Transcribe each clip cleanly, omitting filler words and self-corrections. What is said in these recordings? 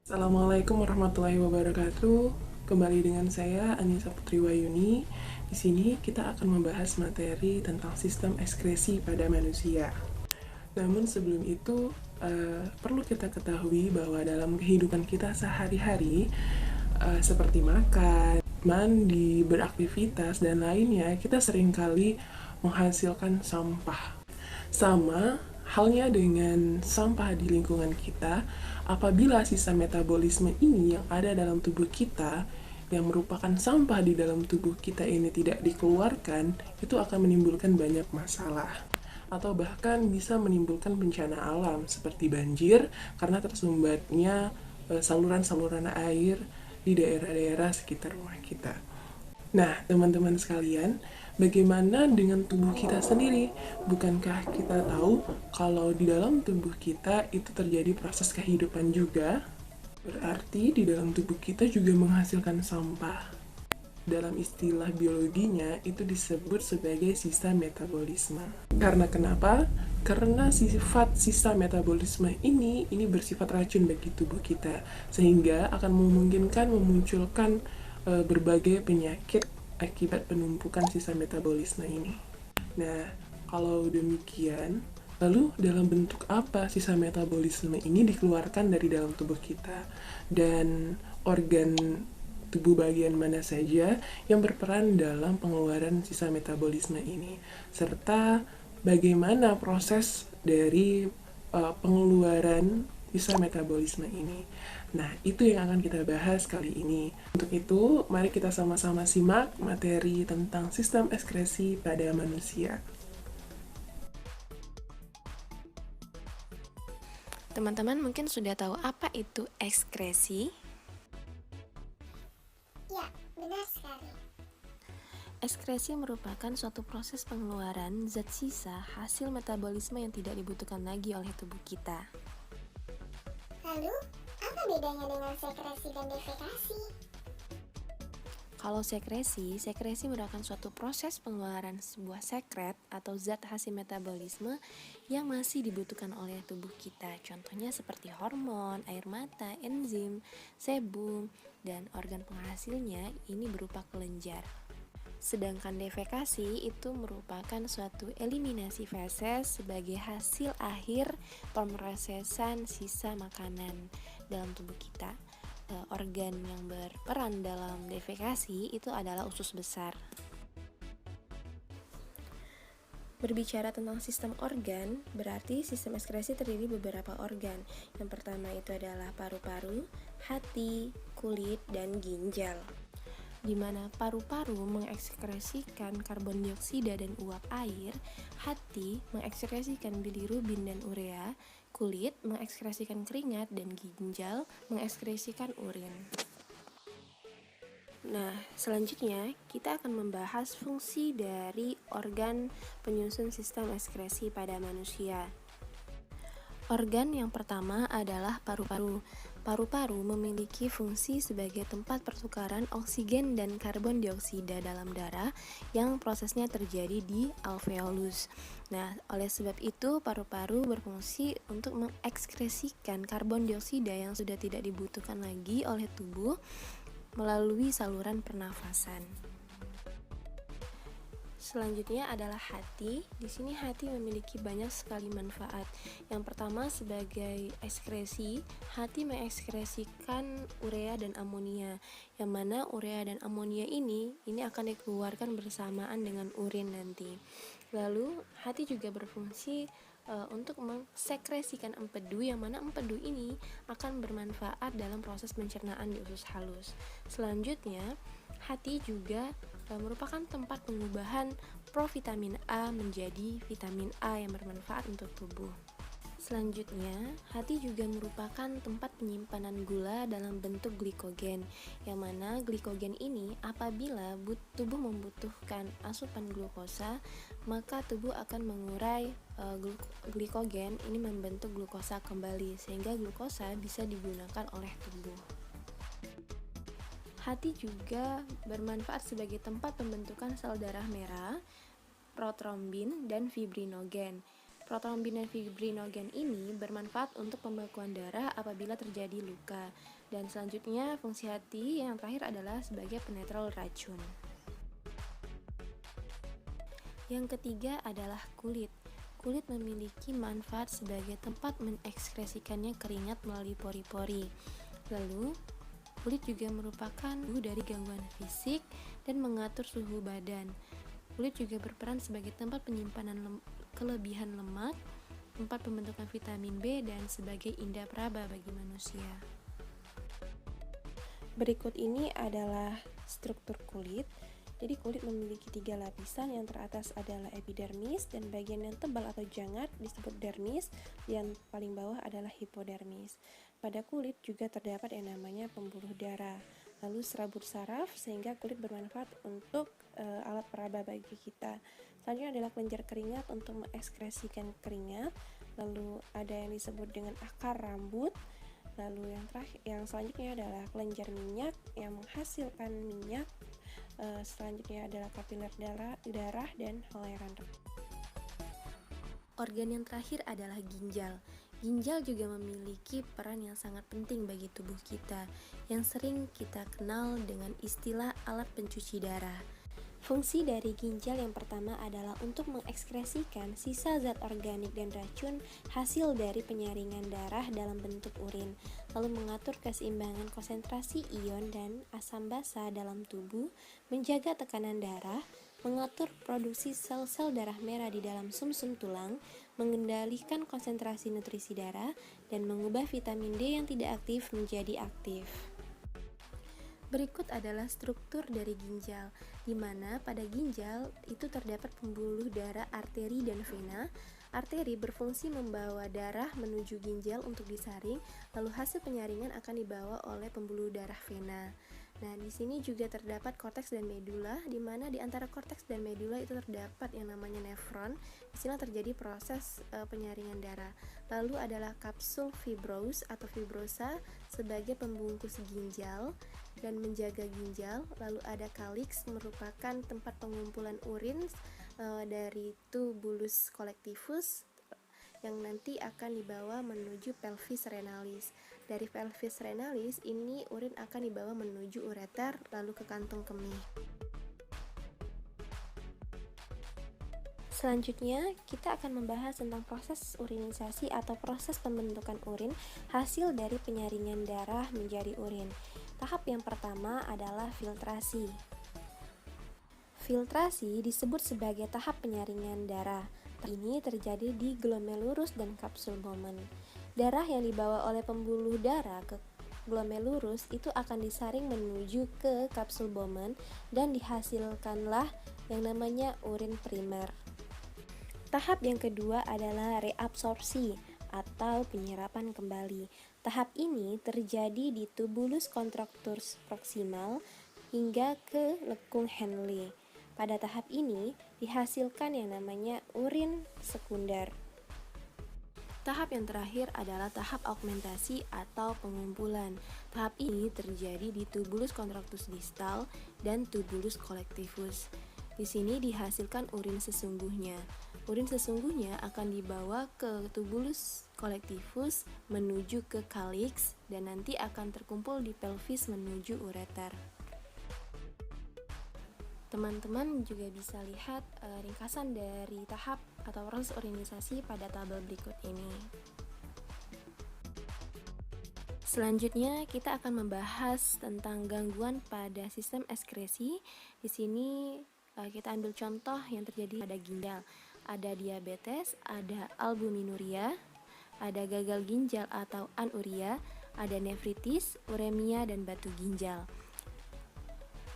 Assalamualaikum warahmatullahi wabarakatuh. Kembali dengan saya Anissa Putri Wayuni. Di sini kita akan membahas materi tentang sistem ekskresi pada manusia. Namun sebelum itu perlu kita ketahui bahwa dalam kehidupan kita sehari-hari seperti makan, mandi, beraktivitas dan lainnya, kita seringkali menghasilkan sampah. Sama halnya dengan sampah di lingkungan kita, apabila sisa metabolisme ini yang ada dalam tubuh kita, yang merupakan sampah di dalam tubuh kita ini tidak dikeluarkan, itu akan menimbulkan banyak masalah. Atau bahkan bisa menimbulkan bencana alam seperti banjir karena tersumbatnya saluran-saluran air di daerah-daerah sekitar rumah kita. Nah, teman-teman sekalian, bagaimana dengan tubuh kita sendiri? Bukankah kita tahu kalau di dalam tubuh kita itu terjadi proses kehidupan juga? Berarti di dalam tubuh kita juga menghasilkan sampah. Dalam istilah biologinya itu disebut sebagai sisa metabolisme. Karena kenapa? Karena sifat sisa metabolisme ini bersifat racun bagi tubuh kita, sehingga akan memungkinkan memunculkan berbagai penyakit akibat penumpukan sisa metabolisme ini. Nah, kalau demikian, lalu dalam bentuk apa sisa metabolisme ini dikeluarkan dari dalam tubuh kita? Dan organ tubuh bagian mana saja yang berperan dalam pengeluaran sisa metabolisme ini? Serta bagaimana proses dari pengeluaran sisa metabolisme ini? Nah, itu yang akan kita bahas kali ini. Untuk itu, mari kita sama-sama simak materi tentang sistem ekskresi pada manusia. Teman-teman mungkin sudah tahu apa itu ekskresi? Ya, benar sekali. Ekskresi merupakan suatu proses pengeluaran zat sisa hasil metabolisme yang tidak dibutuhkan lagi oleh tubuh kita. Lalu, apa bedanya dengan sekresi dan defekasi? Kalau sekresi merupakan suatu proses pengeluaran sebuah sekret atau zat hasil metabolisme yang masih dibutuhkan oleh tubuh kita. Contohnya seperti hormon, air mata, enzim, sebum, dan organ penghasilnya ini berupa kelenjar. Sedangkan defekasi itu merupakan suatu eliminasi feses sebagai hasil akhir pemrosesan sisa makanan dalam tubuh kita. Organ yang berperan dalam defekasi itu adalah usus besar. Berbicara tentang sistem organ, berarti sistem ekskresi terdiri beberapa organ. Yang pertama itu adalah paru-paru, hati, kulit, dan ginjal. Di mana paru-paru mengekskresikan karbon dioksida dan uap air, hati mengekskresikan bilirubin dan urea, kulit mengekskresikan keringat, dan ginjal mengekskresikan urin. Nah, selanjutnya kita akan membahas fungsi dari organ penyusun sistem ekskresi pada manusia. Organ yang pertama adalah paru-paru. Paru-paru memiliki fungsi sebagai tempat pertukaran oksigen dan karbon dioksida dalam darah yang prosesnya terjadi di alveolus. Nah, oleh sebab itu paru-paru berfungsi untuk mengekskresikan karbon dioksida yang sudah tidak dibutuhkan lagi oleh tubuh melalui saluran pernafasan. Selanjutnya adalah hati. Di sini hati memiliki banyak sekali manfaat. Yang pertama sebagai ekskresi, hati mengekskresikan urea dan amonia. Yang mana urea dan amonia ini akan dikeluarkan bersamaan dengan urin nanti. Lalu hati juga berfungsi untuk mensekresikan empedu, yang mana empedu ini akan bermanfaat dalam proses pencernaan di usus halus. Selanjutnya, hati juga merupakan tempat pengubahan provitamin A menjadi vitamin A yang bermanfaat untuk tubuh. Selanjutnya, hati juga merupakan tempat penyimpanan gula dalam bentuk glikogen, yang mana glikogen ini apabila tubuh membutuhkan asupan glukosa, maka tubuh akan mengurai glikogen ini membentuk glukosa kembali, sehingga glukosa bisa digunakan oleh tubuh. Hati juga bermanfaat sebagai tempat pembentukan sel darah merah protrombin, dan fibrinogen. Protrombin dan fibrinogen ini bermanfaat untuk pembekuan darah apabila terjadi luka. Dan selanjutnya fungsi hati yang terakhir adalah sebagai penetral racun. Yang ketiga adalah kulit. Kulit memiliki manfaat sebagai tempat mengekskresikannya keringat melalui pori-pori. Lalu, kulit juga merupakan dari gangguan fisik dan mengatur suhu badan. Kulit juga berperan sebagai tempat penyimpanan kelebihan lemak, tempat pembentukan vitamin B, dan sebagai indah praba bagi manusia. Berikut ini adalah struktur kulit. Jadi kulit memiliki 3 lapisan, yang teratas adalah epidermis dan bagian yang tebal atau jangat disebut dermis, yang paling bawah adalah hipodermis. Pada kulit juga terdapat yang namanya pembuluh darah, lalu serabut saraf sehingga kulit bermanfaat untuk alat peraba bagi kita. Selanjutnya adalah kelenjar keringat untuk mengekskresikan keringat, lalu ada yang disebut dengan akar rambut. Lalu yang selanjutnya adalah kelenjar minyak yang menghasilkan minyak. Selanjutnya adalah kapiler darah dan haleran. Organ yang terakhir adalah ginjal. Ginjal juga memiliki peran yang sangat penting bagi tubuh kita, yang sering kita kenal dengan istilah alat pencuci darah. Fungsi dari ginjal yang pertama adalah untuk mengekskresikan sisa zat organik dan racun hasil dari penyaringan darah dalam bentuk urin, lalu mengatur keseimbangan konsentrasi ion dan asam basa dalam tubuh, menjaga tekanan darah, mengatur produksi sel-sel darah merah di dalam sumsum tulang, mengendalikan konsentrasi nutrisi darah, dan mengubah vitamin D yang tidak aktif menjadi aktif. Berikut adalah struktur dari ginjal, di mana pada ginjal itu terdapat pembuluh darah arteri dan vena. Arteri berfungsi membawa darah menuju ginjal untuk disaring, lalu hasil penyaringan akan dibawa oleh pembuluh darah vena. Nah, di sini juga terdapat korteks dan medula, di mana di antara korteks dan medula itu terdapat yang namanya nefron. Di sini terjadi proses penyaringan darah. Lalu adalah kapsul fibrous atau fibrosa sebagai pembungkus ginjal dan menjaga ginjal. Lalu ada calyx merupakan tempat pengumpulan urin dari tubulus collectivus yang nanti akan dibawa menuju pelvis renalis. Dari pelvis renalis ini urin akan dibawa menuju ureter lalu ke kantong kemih. Selanjutnya kita akan membahas tentang proses urinisasi atau proses pembentukan urin hasil dari penyaringan darah menjadi urin. Tahap yang pertama adalah filtrasi. Filtrasi disebut sebagai tahap penyaringan darah. Ini terjadi di glomerulus dan kapsul Bowman. Darah yang dibawa oleh pembuluh darah ke glomerulus itu akan disaring menuju ke kapsul Bowman dan dihasilkanlah yang namanya urin primer. Tahap yang kedua adalah reabsorpsi atau penyerapan kembali. Tahap ini terjadi di tubulus contractus proximal hingga ke lekung Henle. Pada tahap ini dihasilkan yang namanya urin sekunder. Tahap yang terakhir adalah tahap augmentasi atau pengumpulan. Tahap ini terjadi di tubulus contractus distal dan tubulus collectivus. Di sini dihasilkan urin sesungguhnya. Urin sesungguhnya akan dibawa ke tubulus collectivus menuju ke calyx dan nanti akan terkumpul di pelvis menuju ureter. Teman-teman juga bisa lihat ringkasan dari tahap atau proses urinisasi pada tabel berikut ini. Selanjutnya kita akan membahas tentang gangguan pada sistem ekskresi. Di sini kita ambil contoh yang terjadi pada ginjal. Ada diabetes, ada albuminuria, ada gagal ginjal atau anuria, ada nefritis, uremia, dan batu ginjal.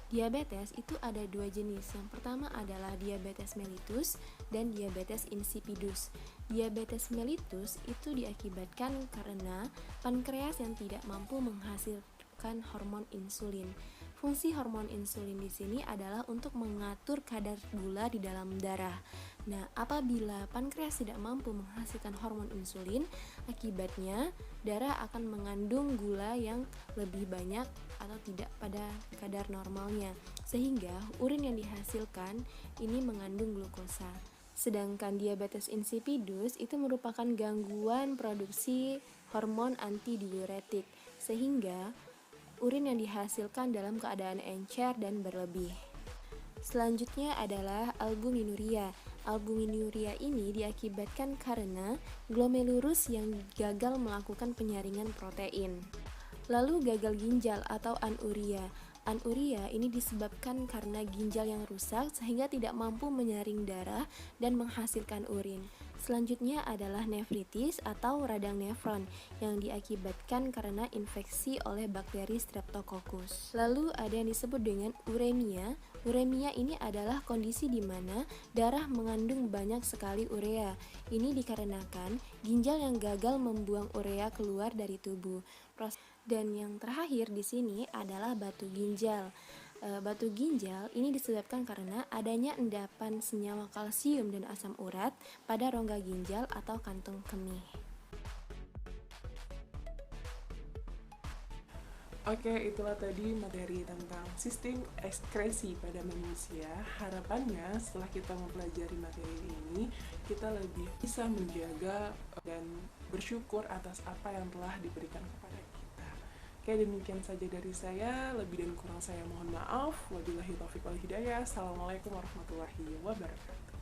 Diabetes itu ada 2 jenis. Yang pertama adalah diabetes mellitus dan diabetes insipidus. Diabetes mellitus itu diakibatkan karena pankreas yang tidak mampu menghasilkan hormon insulin. Fungsi hormon insulin di sini adalah untuk mengatur kadar gula di dalam darah. Nah, apabila pankreas tidak mampu menghasilkan hormon insulin, akibatnya darah akan mengandung gula yang lebih banyak atau tidak pada kadar normalnya. sehingga urin yang dihasilkan ini mengandung glukosa. Sedangkan diabetes insipidus itu merupakan gangguan produksi hormon antidiuretik, sehingga urin yang dihasilkan dalam keadaan encer dan berlebih. Selanjutnya adalah albuminuria. Albuminuria ini diakibatkan karena glomerulus yang gagal melakukan penyaringan protein. Lalu gagal ginjal atau anuria. Anuria ini disebabkan karena ginjal yang rusak sehingga tidak mampu menyaring darah dan menghasilkan urin. Selanjutnya adalah nefritis atau radang nefron yang diakibatkan karena infeksi oleh bakteri Streptococcus. Lalu ada yang disebut dengan uremia. Uremia ini adalah kondisi di mana darah mengandung banyak sekali urea. Ini dikarenakan ginjal yang gagal membuang urea keluar dari tubuh. Dan yang terakhir di sini adalah batu ginjal. Batu ginjal ini disebabkan karena adanya endapan senyawa kalsium dan asam urat pada rongga ginjal atau kantung kemih. Oke, itulah tadi materi tentang sistem ekskresi pada manusia. Harapannya setelah kita mempelajari materi ini, kita lebih bisa menjaga dan bersyukur atas apa yang telah diberikan kepada kita. Oke, demikian saja dari saya. Lebih dan kurang saya mohon maaf. Wabillahi taufiq wal hidayah. Assalamualaikum warahmatullahi wabarakatuh.